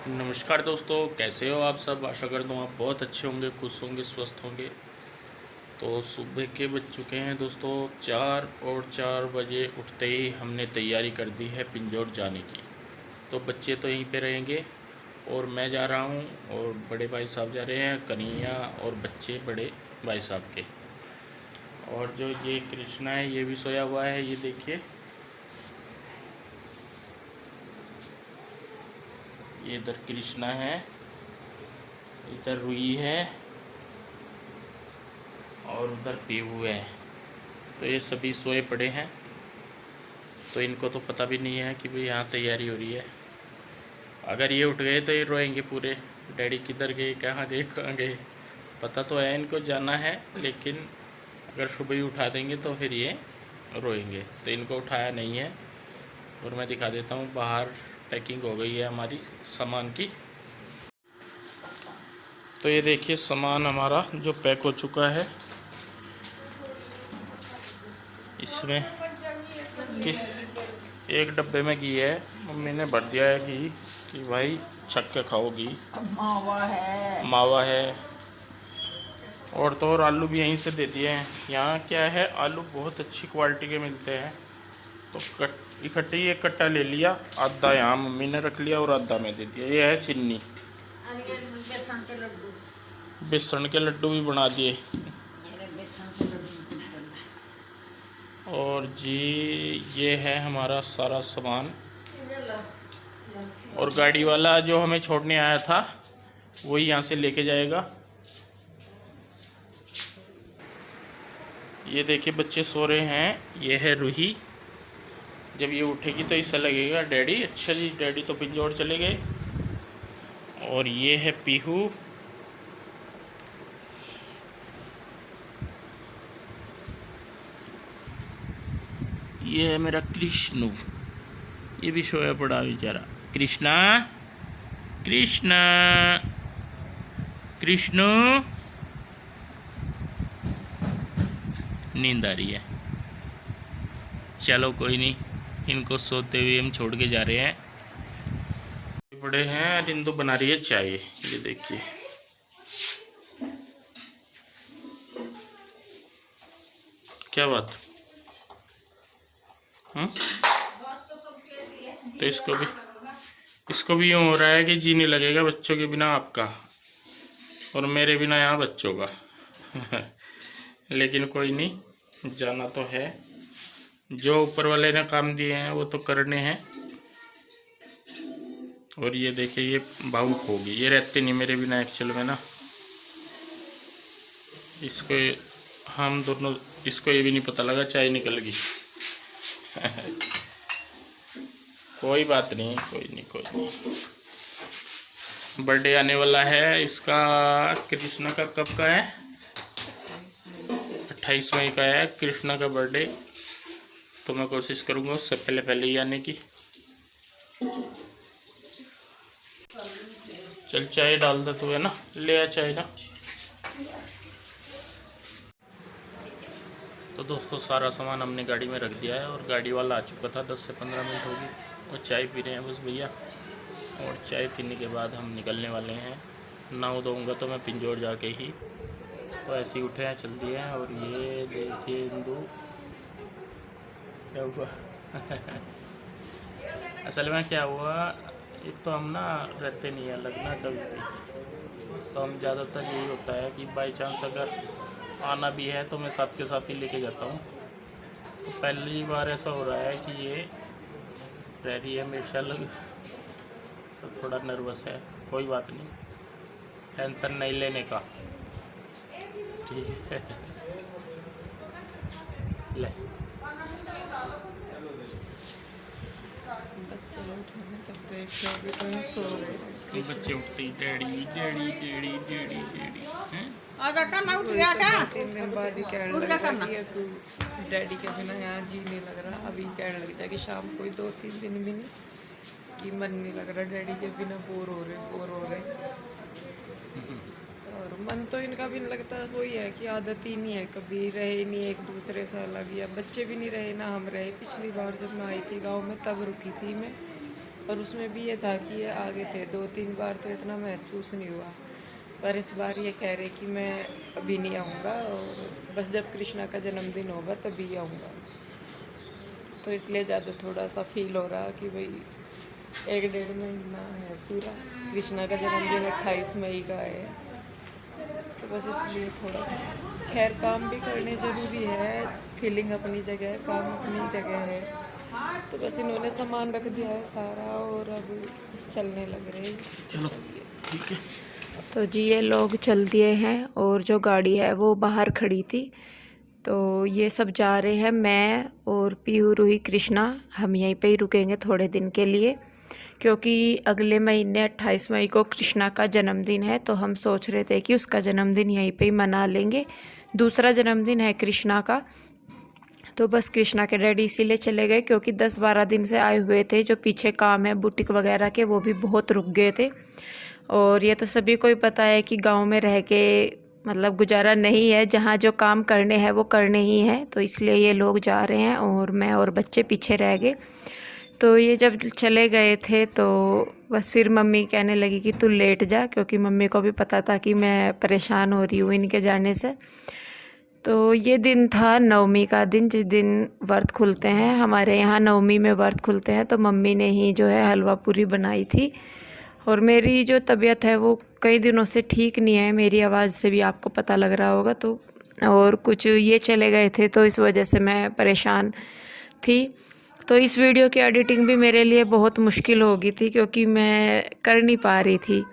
नमस्कार दोस्तों, कैसे हो आप सब। आशा करता हूँ आप बहुत अच्छे होंगे, खुश होंगे, स्वस्थ होंगे। तो सुबह के बज चुके हैं दोस्तों 4 और 4 बजे उठते ही हमने तैयारी कर दी है पिंजौर जाने की। तो बच्चे तो यहीं पे रहेंगे और मैं जा रहा हूँ और बड़े भाई साहब जा रहे हैं, कन्हैया और बच्चे बड़े भाई साहब के। और जो ये कृष्णा है ये भी सोया हुआ है, ये देखिए। ये इधर कृष्णा है, इधर रुई है और उधर पीहू है। तो ये सभी सोए पड़े हैं। तो इनको तो पता भी नहीं है कि भाई यहाँ तैयारी हो रही है। अगर ये उठ गए तो ये रोएंगे पूरे, डैडी किधर गए, कहाँ गए। पता तो है इनको जाना है, लेकिन अगर सुबह ही उठा देंगे तो फिर ये रोएंगे। तो इनको उठाया नहीं है। और मैं दिखा देता हूँ, बाहर पैकिंग हो गई है हमारी सामान की। तो ये देखिए सामान हमारा जो पैक हो चुका है। इसमें किस एक डब्बे में घी है, मम्मी ने भर दिया है घी कि भाई छक के खाओगी। मावा है और तो और आलू भी यहीं से दे दिए हैं। यहाँ क्या है, आलू बहुत अच्छी क्वालिटी के मिलते हैं। तो इकट्ठे ही एक कट्टा ले लिया, आधा यहाँ मम्मी ने रख लिया और आधा में दे दिया। ये है चीनी। बेसन के लड्डू भी बना दिए। और जी ये है हमारा सारा सामान। और गाड़ी वाला जो हमें छोड़ने आया था वही यहाँ से लेके जाएगा। ये देखिए बच्चे सो रहे हैं। ये है रूही। जब ये उठेगी तो इससे लगेगा डैडी। अच्छा जी, डैडी तो पिंजौर चले गए। और ये है पीहू। ये है मेरा कृष्णु, ये भी सोया पड़ा बेचारा। कृष्णा, कृष्णा, कृष्णु। नींद आ रही है। चलो कोई नहीं, इनको सोते हुए हम छोड़ के जा रहे हैं। बड़े हैं, रिंदु बना रही है चाय। ये देखिए, क्या बात। तो इसको भी यूँ हो रहा है कि जी नहीं लगेगा बच्चों के बिना आपका, और मेरे बिना यहाँ बच्चों का। लेकिन कोई नहीं, जाना तो है। जो ऊपर वाले ने काम दिए हैं वो तो करने हैं। और ये देखिए, ये भावुक होगी, ये रहते नहीं मेरे बिना एक्चुअल में ना। इसको हम दोनों, इसको ये भी नहीं पता लगा चाय निकल गई। कोई बात नहीं, कोई नहीं, कोई नहीं। बर्थडे आने वाला है इसका। कृष्णा का कब का है? 28 मई का है कृष्णा का बर्थडे। तो मैं कोशिश करूँगा उससे पहले पहले ही आने की। चल चाय डाल दे तू, है ना, ले आ चाय ना। तो दोस्तों सारा सामान हमने गाड़ी में रख दिया है और गाड़ी वाला आ चुका था। 10 से 15 मिनट होगी और चाय पी रहे हैं बस भैया। और चाय पीने के बाद हम निकलने वाले हैं। नाव दूँगा तो मैं पिंजौर जाके ही। तो ऐसे ही उठे हैं, चल दिए हैं। और ये देखिए इंदु, क्या हुआ। असल में क्या हुआ, एक तो हम ना रहते नहीं है लगना कभी भी। तो हम ज़्यादातर यही होता है कि बाई चांस अगर आना भी है तो मैं साथ के साथ ही लेके जाता हूँ। तो पहली बार ऐसा हो रहा है कि ये रह रही है मेरे साथ, तो थोड़ा नर्वस है। कोई बात नहीं, टेंशन नहीं लेने का, ठीक है। ले बच्चे उठते ही daddy daddy daddy daddy daddy हैं। तीन दिन बाद ही कहने लगा कि डैडी के बिना यहाँ जी नहीं लग रहा। अभी कहने लग जाए कि शाम को ही 2-3 दिन भी नहीं कि मन नहीं लग रहा, डैडी के बिना बोर हो रहे। और मन तो इनका भी नहीं लगता। वही है कि आदत ही नहीं है, कभी रहे नहीं एक दूसरे से अलग। या बच्चे भी नहीं रहे ना हम रहे। पिछली बार जब मैं आई थी गाँव में तब रुकी थी मैं, और उसमें भी ये था कि ये आगे थे, 2-3 बार तो इतना महसूस नहीं हुआ, पर इस बार ये कह रहे कि मैं अभी नहीं आऊँगा और बस जब कृष्णा का जन्मदिन होगा तभी आऊँगा। तो इसलिए ज़्यादा थोड़ा सा फील हो रहा कि भाई 1-1.5 महीना है पूरा, कृष्णा का जन्मदिन 28 मई का है, तो बस इसलिए थोड़ा। खैर काम भी करने ज़रूरी है, फीलिंग अपनी जगह है, काम अपनी जगह है, तो बस इन्होंने सामान रख दिया है सारा और अब बस चलने लग रहे हैं। चलो ठीक है। तो जी ये लोग चल दिए हैं और जो गाड़ी है वो बाहर खड़ी थी, तो ये सब जा रहे हैं। मैं और पीहू, रूही, कृष्णा हम यहीं पे ही रुकेंगे थोड़े दिन के लिए, क्योंकि अगले महीने 28 मई को कृष्णा का जन्मदिन है, तो हम सोच रहे थे कि उसका जन्मदिन यहीं पे ही मना लेंगे। दूसरा जन्मदिन है कृष्णा का, तो बस कृष्णा के डैडी इसीलिए चले गए क्योंकि 10-12 दिन से आए हुए थे। जो पीछे काम है बुटीक वगैरह के वो भी बहुत रुक गए थे, और ये तो सभी को ही पता है कि गांव में रह के मतलब गुजारा नहीं है, जहाँ जो काम करने हैं वो करने ही हैं। तो इसलिए ये लोग जा रहे हैं और मैं और बच्चे पीछे रह गए। तो ये जब चले गए थे तो बस फिर मम्मी कहने लगी कि तू लेट जा, क्योंकि मम्मी को भी पता था कि मैं परेशान हो रही हूँ इनके जाने से। तो ये दिन था नवमी का दिन, जिस दिन व्रत खुलते हैं। हमारे यहाँ नवमी में व्रत खुलते हैं, तो मम्मी ने ही जो है हलवा पूरी बनाई थी। और मेरी जो तबीयत है वो कई दिनों से ठीक नहीं है, मेरी आवाज़ से भी आपको पता लग रहा होगा। तो और कुछ ये चले गए थे तो इस वजह से मैं परेशान थी। तो इस वीडियो की एडिटिंग भी मेरे लिए बहुत मुश्किल हो गई थी क्योंकि मैं कर नहीं पा रही थी।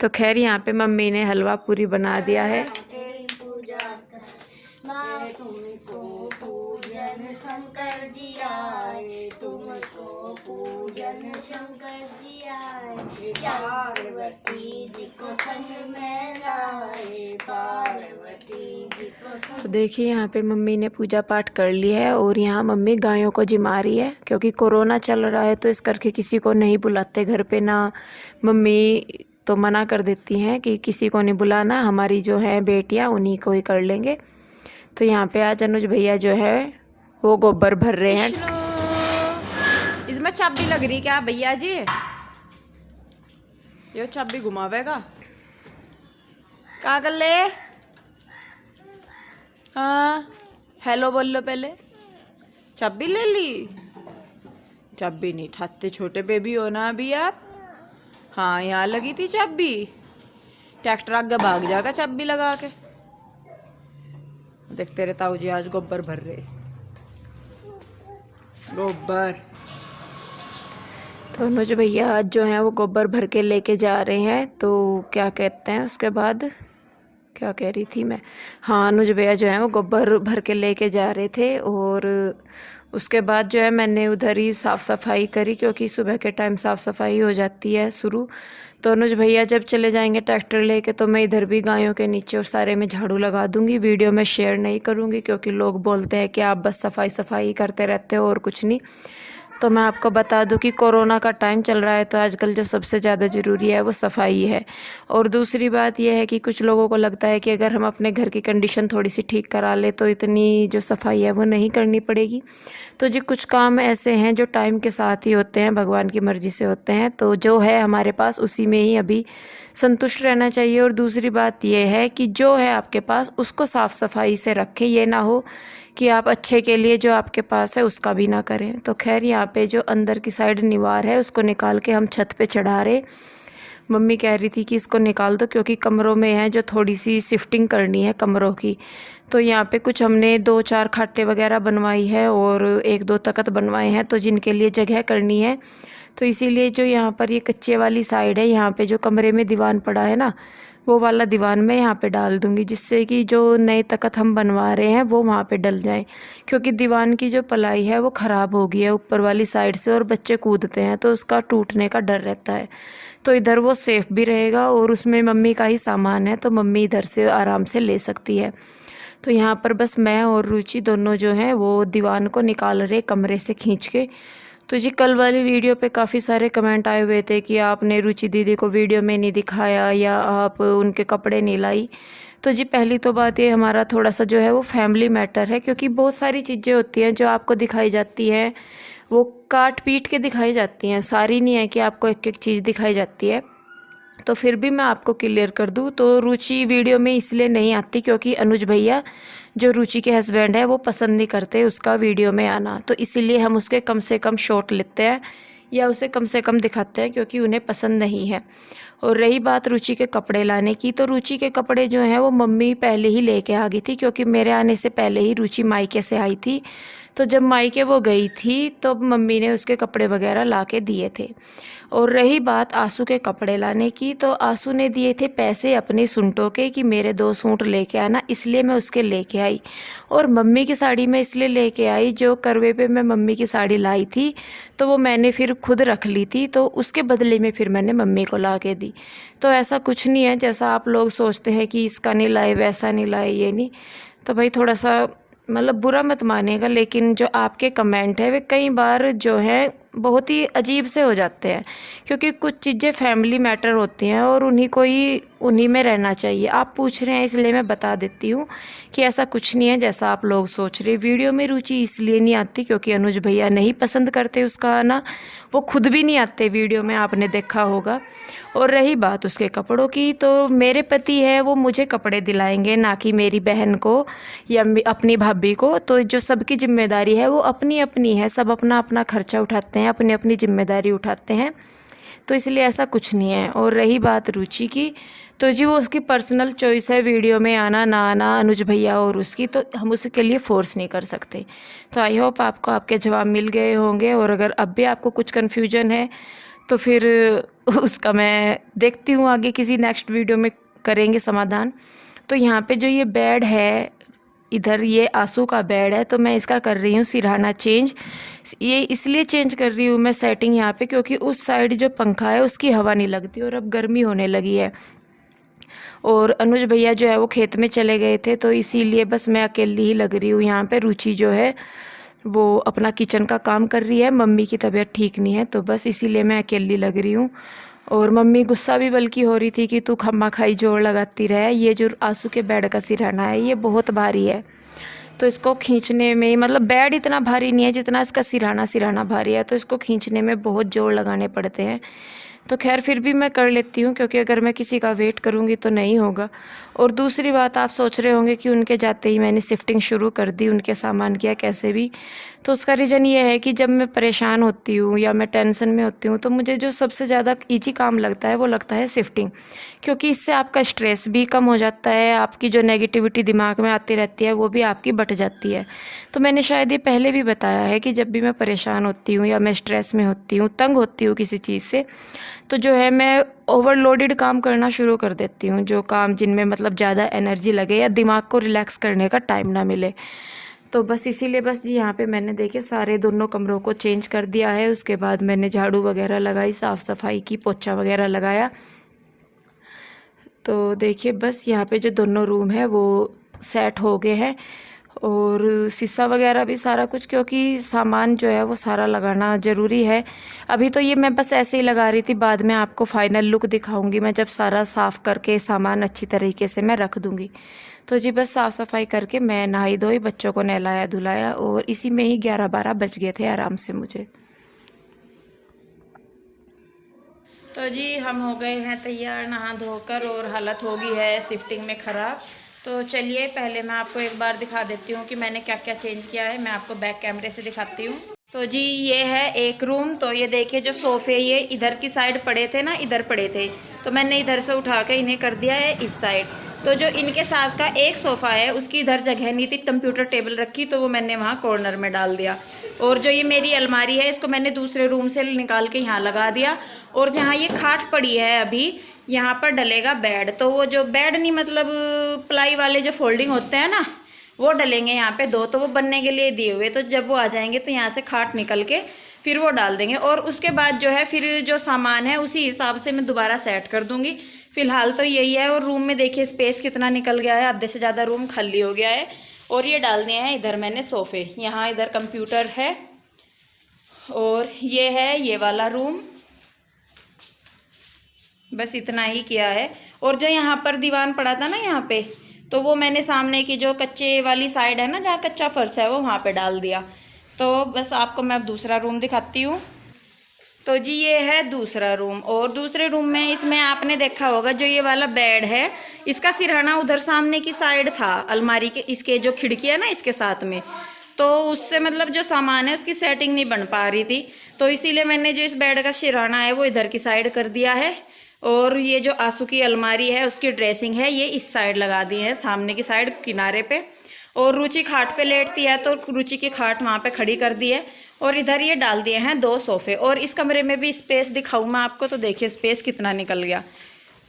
तो खैर यहाँ पे मम्मी ने हलवा पूरी बना दिया है। तुमको पूजन शंकर जी आए, तुमको पूजन शंकर जी आए, पार्वती जी को संग में लाए, पार्वती जी को संग। तो देखिए यहाँ पे मम्मी ने पूजा पाठ कर ली है और यहाँ मम्मी गायों को जिमा रही है, क्योंकि कोरोना चल रहा है तो इस करके किसी को नहीं बुलाते घर पे ना। मम्मी तो मना कर देती हैं कि किसी को नहीं बुलाना, हमारी जो है बेटियाँ उन्हीं को ही कर लेंगे। तो यहाँ पे आज अनुज भैया जो है वो गोबर भर रहे हैं। इसमें चाबी लग रही क्या भैया जी? ये चाबी घुमावेगा का कर ले? हाँ हेलो बोल लो पहले। चाबी ले ली? चाबी नहीं ठाते, छोटे बेबी हो ना अभी आप। हाँ यहाँ लगी थी चाबी, ट्रैक्टर आगे भाग जाएगा चाबी लगा के। देखते रहे ताऊ जी आज गोबर भर रहे, गोबर। तो अनुज भैया आज जो है वो गोबर भर के लेके जा रहे हैं। तो क्या कहते हैं उसके बाद, क्या कह रही थी मैं, हाँ अनुज भैया जो है वो गोबर भर के लेके जा रहे थे। और उसके बाद जो है मैंने उधर ही साफ़ सफाई करी, क्योंकि सुबह के टाइम साफ़ सफाई हो जाती है शुरू। तो अनुज भैया जब चले जाएंगे ट्रैक्टर लेके तो मैं इधर भी गायों के नीचे और सारे में झाड़ू लगा दूंगी। वीडियो में शेयर नहीं करूंगी क्योंकि लोग बोलते हैं कि आप बस सफाई सफाई करते रहते हो और कुछ नहीं। तो मैं आपको बता दूं कि कोरोना का टाइम चल रहा है तो आजकल जो सबसे ज़्यादा ज़रूरी है वो सफाई है। और दूसरी बात यह है कि कुछ लोगों को लगता है कि अगर हम अपने घर की कंडीशन थोड़ी सी ठीक करा ले तो इतनी जो सफाई है वो नहीं करनी पड़ेगी। तो जी कुछ काम ऐसे हैं जो टाइम के साथ ही होते हैं, भगवान की मर्ज़ी से होते हैं। तो जो है हमारे पास उसी में ही अभी संतुष्ट रहना चाहिए। और दूसरी बात यह है कि जो है आपके पास उसको साफ़ सफाई से रखें, ये ना हो कि आप अच्छे के लिए जो आपके पास है उसका भी ना करें। तो खैर यहाँ पे जो अंदर की साइड निवार है उसको निकाल के हम छत पे चढ़ा रहे। मम्मी कह रही थी कि इसको निकाल दो क्योंकि कमरों में है जो थोड़ी सी शिफ्टिंग करनी है कमरों की। तो यहाँ पे कुछ हमने 2-4 खाटे वगैरह बनवाई है और 1-2 तख्त बनवाए हैं, तो जिनके लिए जगह करनी है। तो इसीलिए जो यहाँ पर ये कच्चे वाली साइड है, यहाँ पे जो कमरे में दीवान पड़ा है ना, वो वाला दीवान मैं यहाँ पे डाल दूँगी, जिससे कि जो नए तख्त हम बनवा रहे हैं वो वहाँ पे डल जाएं। क्योंकि दीवान की जो पलाई है वो ख़राब हो गई है ऊपर वाली साइड से और बच्चे कूदते हैं तो उसका टूटने का डर रहता है। तो इधर वो सेफ़ भी रहेगा और उसमें मम्मी का ही सामान है तो मम्मी इधर से आराम से ले सकती है। तो यहाँ पर बस मैं और रुचि दोनों जो हैं वो दीवान को निकाल रहे कमरे से खींच के। तो जी कल वाली वीडियो पे काफ़ी सारे कमेंट आए हुए थे कि आपने रुचि दीदी को वीडियो में नहीं दिखाया या आप उनके कपड़े नहीं लाई। तो जी पहली तो बात ये हमारा थोड़ा सा जो है वो फैमिली मैटर है, क्योंकि बहुत सारी चीज़ें होती हैं जो आपको दिखाई जाती हैं वो काट पीट के दिखाई जाती हैं, सारी नहीं है कि आपको एक एक चीज़ दिखाई जाती है। तो फिर भी मैं आपको क्लियर कर दूं तो रुचि वीडियो में इसलिए नहीं आती क्योंकि अनुज भैया जो रुचि के हस्बैंड है वो पसंद नहीं करते उसका वीडियो में आना, तो इसीलिए हम उसके कम से कम शॉट लेते हैं या उसे कम से कम दिखाते हैं क्योंकि उन्हें पसंद नहीं है। और रही बात रुचि के कपड़े लाने की, तो रुचि के कपड़े जो हैं वो मम्मी पहले ही लेके आ गई थी क्योंकि मेरे आने से पहले ही रुचि मायके से आई थी। तो जब मायके वो गई थी तो मम्मी ने उसके कपड़े वगैरह ला के दिए थे। और रही बात आंसू के कपड़े लाने की, तो आंसू ने दिए थे पैसे अपने सूटों के कि मेरे 2 सूट लेके आना, इसलिए मैं उसके लेके आई। और मम्मी की साड़ी मैं इसलिए लेके आई, जो करवे पे मैं मम्मी की साड़ी लाई थी तो वो मैंने फिर खुद रख ली थी, तो उसके बदले में फिर मैंने मम्मी को ला के दी। तो ऐसा कुछ नहीं है जैसा आप लोग सोचते हैं कि इसका नहीं लाए वैसा नहीं लाए ये नहीं। तो भाई थोड़ा सा मतलब बुरा मत मानिएगा, लेकिन जो आपके कमेंट है वे कई बार जो है बहुत ही अजीब से हो जाते हैं क्योंकि कुछ चीज़ें फैमिली मैटर होती हैं और उन्हीं में रहना चाहिए। आप पूछ रहे हैं इसलिए मैं बता देती हूँ कि ऐसा कुछ नहीं है जैसा आप लोग सोच रहे। वीडियो में रुचि इसलिए नहीं आती क्योंकि अनुज भैया नहीं पसंद करते उसका आना, वो खुद भी नहीं आते वीडियो में, आपने देखा होगा। और रही बात उसके कपड़ों की, तो मेरे पति है वो मुझे कपड़े दिलाएंगे, ना कि मेरी बहन को या अपनी भाभी को। तो जो सबकी जिम्मेदारी है वो अपनी अपनी है, सब अपना अपना खर्चा उठाते हैं, अपनी अपनी जिम्मेदारी उठाते हैं, तो इसलिए ऐसा कुछ नहीं है। और रही बात रुचि की, तो जी वो उसकी पर्सनल चॉइस है वीडियो में आना ना आना, अनुज भैया और उसकी, तो हम उसके लिए फोर्स नहीं कर सकते। तो आई होप आपको आपके जवाब मिल गए होंगे, और अगर अब भी आपको कुछ कन्फ्यूजन है तो फिर उसका मैं देखती हूँ आगे किसी नेक्स्ट वीडियो में करेंगे समाधान। तो यहाँ पे जो ये बेड है, इधर ये आंसू का बेड है, तो मैं इसका कर रही हूँ सिरहाना चेंज। ये इसलिए चेंज कर रही हूँ मैं सेटिंग यहाँ पे क्योंकि उस साइड जो पंखा है उसकी हवा नहीं लगती और अब गर्मी होने लगी है। और अनुज भैया जो है वो खेत में चले गए थे, तो इसीलिए बस मैं अकेली ही लग रही हूँ यहाँ पे। रुचि जो है वो अपना किचन का काम कर रही है, मम्मी की तबीयत ठीक नहीं है, तो बस इसीलिए मैं अकेली लग रही हूँ। और मम्मी गुस्सा भी बल्कि हो रही थी कि तू खम्मा खाई जोर लगाती रहे, ये जो आंसू के बेड का सिरहाना है ये बहुत भारी है, तो इसको खींचने में, मतलब बेड इतना भारी नहीं है जितना इसका सिरहाना भारी है, तो इसको खींचने में बहुत जोर लगाने पड़ते हैं। तो खैर फिर भी मैं कर लेती हूँ क्योंकि अगर मैं किसी का वेट करूँगी तो नहीं होगा। और दूसरी बात, आप सोच रहे होंगे कि उनके जाते ही मैंने शिफ्टिंग शुरू कर दी उनके सामान किया कैसे भी, तो उसका रीज़न ये है कि जब मैं परेशान होती हूँ या मैं टेंशन में होती हूँ तो मुझे जो सबसे ज़्यादा ईजी काम लगता है वो लगता है शिफ्टिंग, क्योंकि इससे आपका स्ट्रेस भी कम हो जाता है, आपकी जो नेगेटिविटी दिमाग में आती रहती है वो भी आपकी बट जाती है। तो मैंने शायद ये पहले भी बताया है कि जब भी मैं परेशान होती हूँ या मैं स्ट्रेस में होती हूँ, तंग होती हूँ किसी चीज़ से, तो जो है मैं ओवरलोडेड काम करना शुरू कर देती हूँ, जो काम जिनमें मतलब ज़्यादा एनर्जी लगे या दिमाग को रिलैक्स करने का टाइम ना मिले। तो बस इसीलिए बस जी यहाँ पे मैंने देखे सारे दोनों कमरों को चेंज कर दिया है। उसके बाद मैंने झाड़ू वगैरह लगाई, साफ़ सफाई की, पोछा वगैरह लगाया। तो देखिए बस यहाँ पे जो दोनों रूम है वो सेट हो गए हैं, और शीशा वगैरह भी सारा कुछ, क्योंकि सामान जो है वो सारा लगाना ज़रूरी है। अभी तो ये मैं बस ऐसे ही लगा रही थी, बाद में आपको फाइनल लुक दिखाऊंगी मैं जब सारा साफ़ करके सामान अच्छी तरीके से मैं रख दूंगी। तो जी बस साफ़ सफाई करके मैं नहाई धोई, बच्चों को नहलाया धुलाया, और इसी में ही 11-12 बज गए थे आराम से मुझे। तो जी हम हो गए हैं तैयार नहा धोकर, और हालत हो गई है शिफ्टिंग में ख़राब। तो चलिए पहले मैं आपको एक बार दिखा देती हूँ कि मैंने क्या क्या चेंज किया है। मैं आपको बैक कैमरे से दिखाती हूँ। तो जी ये है एक रूम। तो ये देखिए जो सोफ़े ये इधर की साइड पड़े थे ना, इधर पड़े थे, तो मैंने इधर से उठा के इन्हें कर दिया है इस साइड। तो जो इनके साथ का एक सोफ़ा है उसकी इधर जगह नहीं थी, कंप्यूटर टेबल रखी, तो वो मैंने वहाँ कॉर्नर में डाल दिया। और जो ये मेरी अलमारी है इसको मैंने दूसरे रूम से निकाल के यहाँ लगा दिया। और जहाँ ये खाट पड़ी है अभी, यहाँ पर डलेगा बेड। तो वो जो बेड नहीं, मतलब प्लाई वाले जो फोल्डिंग होते हैं ना, वो डलेंगे यहाँ पे 2, तो वो बनने के लिए दिए हुए। तो जब वो आ जाएंगे तो यहाँ से खाट निकल के फिर वो डाल देंगे, और उसके बाद जो है फिर जो सामान है उसी हिसाब से मैं दोबारा सेट कर दूँगी। फ़िलहाल तो यही है। और रूम में देखिए स्पेस कितना निकल गया है, आधे से ज़्यादा रूम खाली हो गया है। और ये डाल दिए हैं इधर मैंने सोफ़े, यहाँ इधर कंप्यूटर है, और ये है ये वाला रूम। बस इतना ही किया है। और जो यहाँ पर दीवान पड़ा था ना यहाँ पे, तो वो मैंने सामने की जो कच्चे वाली साइड है ना, जहाँ कच्चा फर्श है, वो वहाँ पे डाल दिया। तो बस आपको मैं अब दूसरा रूम दिखाती हूँ। तो जी ये है दूसरा रूम, और दूसरे रूम में इसमें आपने देखा होगा जो ये वाला बेड है, इसका सिरहाना उधर सामने की साइड था, अलमारी के इसके जो खिड़की है ना इसके साथ में, तो उससे मतलब जो सामान है उसकी सेटिंग नहीं बन पा रही थी, तो इसीलिए मैंने जो इस बेड का सिरहाना है वो इधर की साइड कर दिया है। और ये जो आंसू की अलमारी है उसकी ड्रेसिंग है ये इस साइड लगा दी है, सामने की साइड किनारे पे। और रुचि खाट पे लेटती है तो रुचि की खाट वहाँ पे खड़ी कर दी है, और इधर ये डाल दिए हैं 2 सोफ़े। और इस कमरे में भी स्पेस दिखाऊँ मैं आपको, तो देखिए स्पेस कितना निकल गया।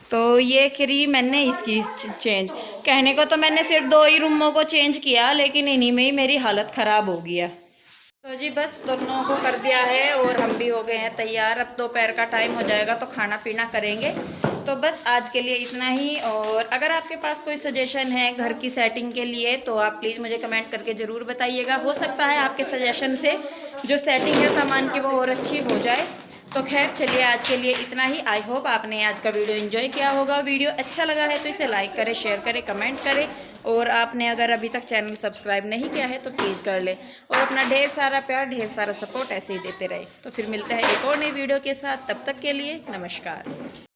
तो ये करी मैंने इसकी चेंज, कहने को तो मैंने सिर्फ 2 ही रूमों को चेंज किया, लेकिन इन्हीं में ही मेरी हालत ख़राब हो गया। तो जी बस दोनों को कर दिया है और हम भी हो गए हैं तैयार। अब दोपहर का टाइम हो जाएगा तो खाना पीना करेंगे। तो बस आज के लिए इतना ही, और अगर आपके पास कोई सजेशन है घर की सेटिंग के लिए तो आप प्लीज़ मुझे कमेंट करके ज़रूर बताइएगा। हो सकता है आपके सजेशन से जो सेटिंग है सामान की वो और अच्छी हो जाए। तो खैर चलिए आज के लिए इतना ही। आई होप आपने आज का वीडियो एंजॉय किया होगा। वीडियो अच्छा लगा है तो इसे लाइक करें, शेयर करें, कमेंट करें, और आपने अगर अभी तक चैनल सब्सक्राइब नहीं किया है तो प्लीज़ कर ले, और अपना ढेर सारा प्यार, ढेर सारा सपोर्ट ऐसे ही देते रहे। तो फिर मिलते हैं एक और नई वीडियो के साथ, तब तक के लिए नमस्कार।